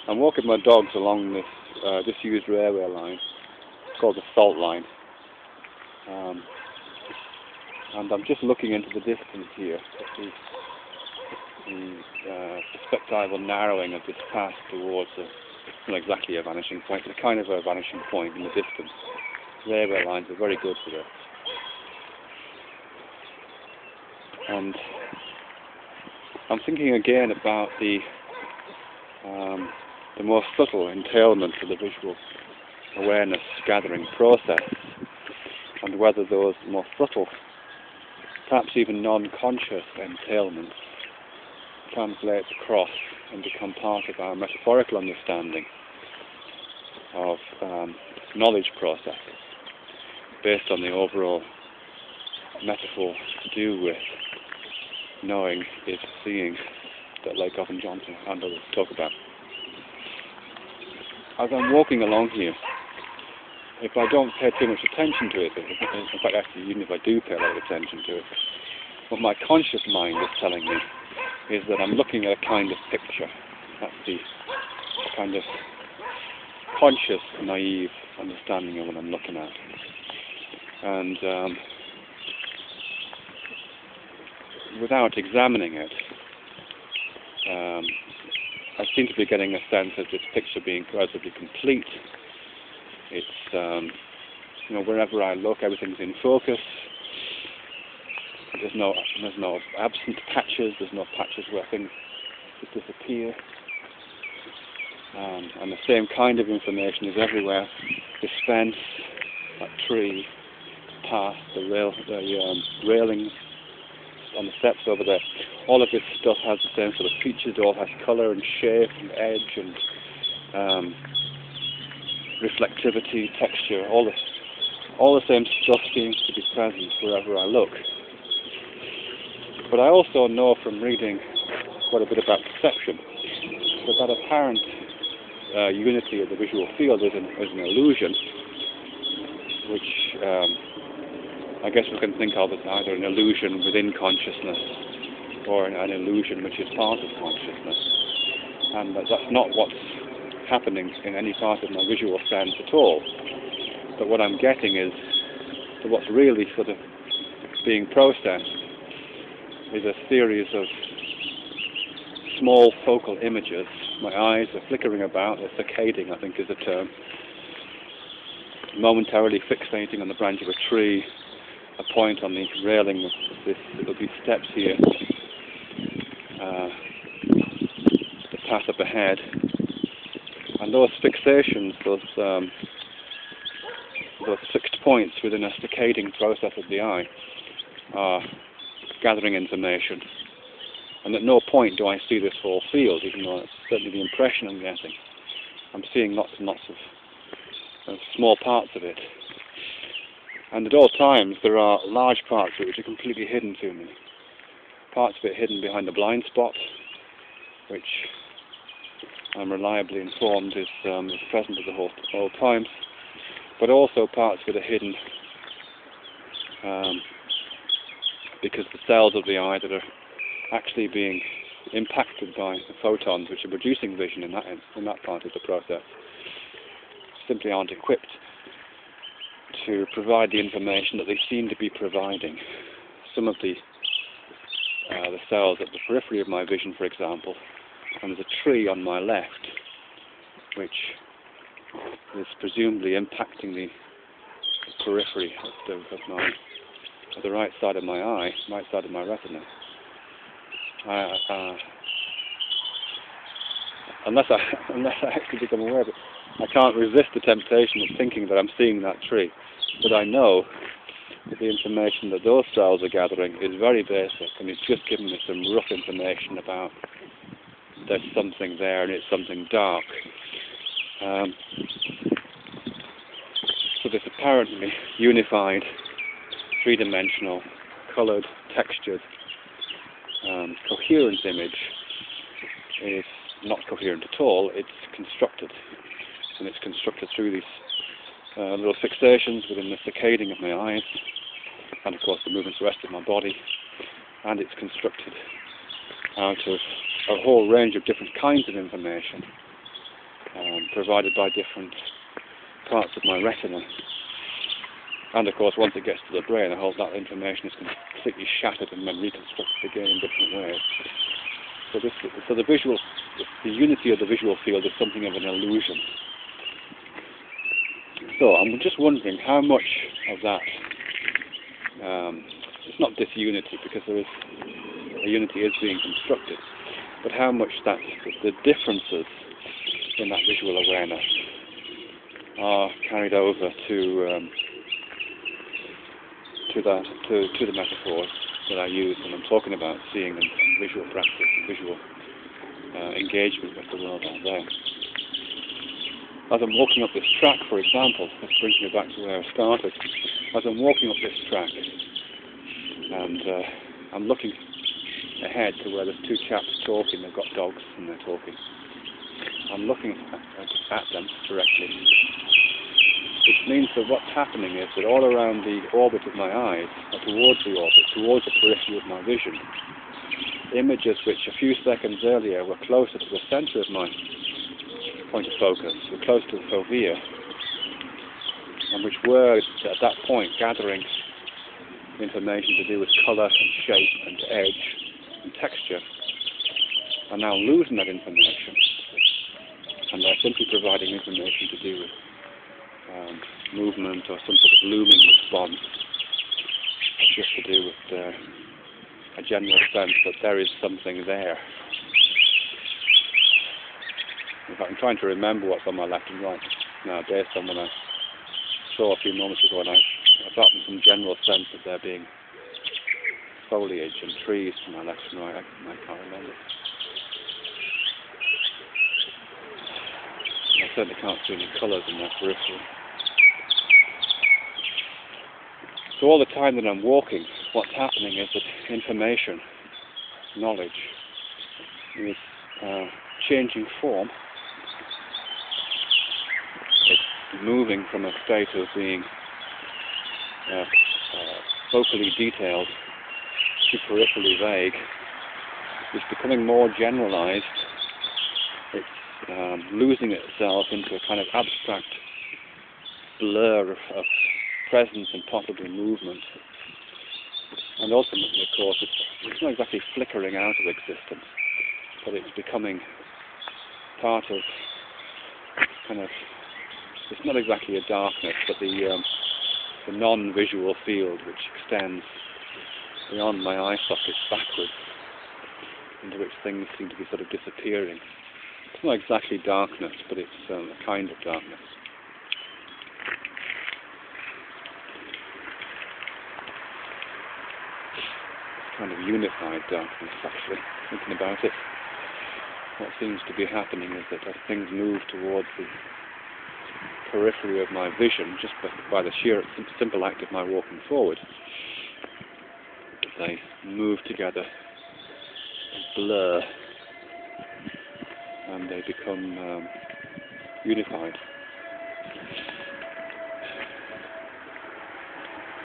I'm walking my dogs along this disused railway line. It's called the Salt Line. And I'm just looking into the distance here at the perspectival narrowing of this path towards not exactly a vanishing point, but a kind of a vanishing point in the distance. Railway lines are very good for this. And I'm thinking again about the more subtle entailment of the visual awareness gathering process, and whether those more subtle, perhaps even non-conscious entailments translate across and become part of our metaphorical understanding of knowledge process, based on the overall metaphor to do with knowing is seeing that Lake Govan Johnson and others talk about. As I'm walking along here, if I don't pay too much attention to it, in fact actually even if I do pay a lot of attention to it, what my conscious mind is telling me is that I'm looking at a kind of picture. That's the kind of conscious, naive understanding of what I'm looking at. And without examining it, I seem to be getting a sense of this picture being relatively complete. It's, wherever I look, everything's in focus. There's no absent patches. There's no patches where things just disappear. And the same kind of information is everywhere. This fence, that tree, path, the railings on the steps over there. All of this stuff has the same sort of features. It all has colour and shape and edge and reflectivity, texture. All the same stuff seems to be present wherever I look. But I also know from reading quite a bit about perception that apparent unity of the visual field is an illusion, which I guess we can think of as either an illusion within consciousness or an illusion which is part of consciousness. And that's not what's happening in any part of my visual sense at all. But what I'm getting is that what's really sort of being processed is a series of small focal images. My eyes are flickering about, they're saccading, I think is the term, momentarily fixating on the branch of a tree, a point on the railing of this, there'll be steps here, the path up ahead, and those fixations, those fixed points within a saccading process of the eye are gathering information, and at no point do I see this whole field, even though it's certainly the impression I'm getting. I'm seeing lots and lots of small parts of it. And at all times there are large parts of it which are completely hidden to me. Parts of it hidden behind the blind spot, which I'm reliably informed is present at the whole times. But also parts of it are hidden because the cells of the eye that are actually being impacted by the photons which are producing vision in that part of the process simply aren't equipped to provide the information that they seem to be providing. Some of the cells at the periphery of my vision, for example, and there's a tree on my left which is presumably impacting the periphery of the right side of my eye, right side of my retina. Unless I actually become aware of it, I can't resist the temptation of thinking that I'm seeing that tree. But I know that the information that those cells are gathering is very basic, and it's just giving me some rough information about there's something there and it's something dark. So this apparently unified, three-dimensional, coloured, textured, coherent image is not coherent at all. It's constructed, and it's constructed through these little fixations within the saccading of my eyes, and of course the movements of the rest of my body, and it's constructed out of a whole range of different kinds of information, provided by different parts of my retina. And of course, once it gets to the brain, that information is completely shattered and then reconstructed again in different ways. So the unity of the visual field is something of an illusion. So I'm just wondering how much of that, it's not disunity because a unity is being constructed, but how much that the differences in that visual awareness are carried over to the metaphors that I use when I'm talking about seeing and visual practice and visual engagement with the world out there. As I'm walking up this track, for example, this brings me back to where I started. As I'm walking up this track, and I'm looking ahead to where there's two chaps talking, they've got dogs and they're talking. I'm looking at them directly, which means that what's happening is that all around the orbit of my eyes, or towards the orbit, towards the periphery of my vision, images which a few seconds earlier were closer to the centre of my point of focus, were close to the fovea, and which were at that point gathering information to do with colour and shape and edge and texture, are now losing that information, and they're simply providing information to do with movement or some sort of looming response, just to do with a general sense that there is something there. In fact, I'm trying to remember what's on my left and right now, based on what I saw a few moments ago, and I've gotten some general sense of there being foliage and trees to my left and right. I can't remember. I certainly can't see any colours in that periphery. So all the time that I'm walking, what's happening is that information, knowledge, is changing form. It's moving from a state of being focally detailed to peripherally vague. It's becoming more generalized. It's losing itself into a kind of abstract blur of presence and possibly movement. And ultimately, of course, it's not exactly flickering out of existence, but it's becoming part of kind of, it's not exactly a darkness, but the non-visual field which extends beyond my eye sockets backwards, into which things seem to be sort of disappearing. It's not exactly darkness, but it's a kind of darkness. Kind of unified darkness, actually, thinking about it. What seems to be happening is that as things move towards the periphery of my vision, just by the sheer simple act of my walking forward, they move together and blur, and they become unified.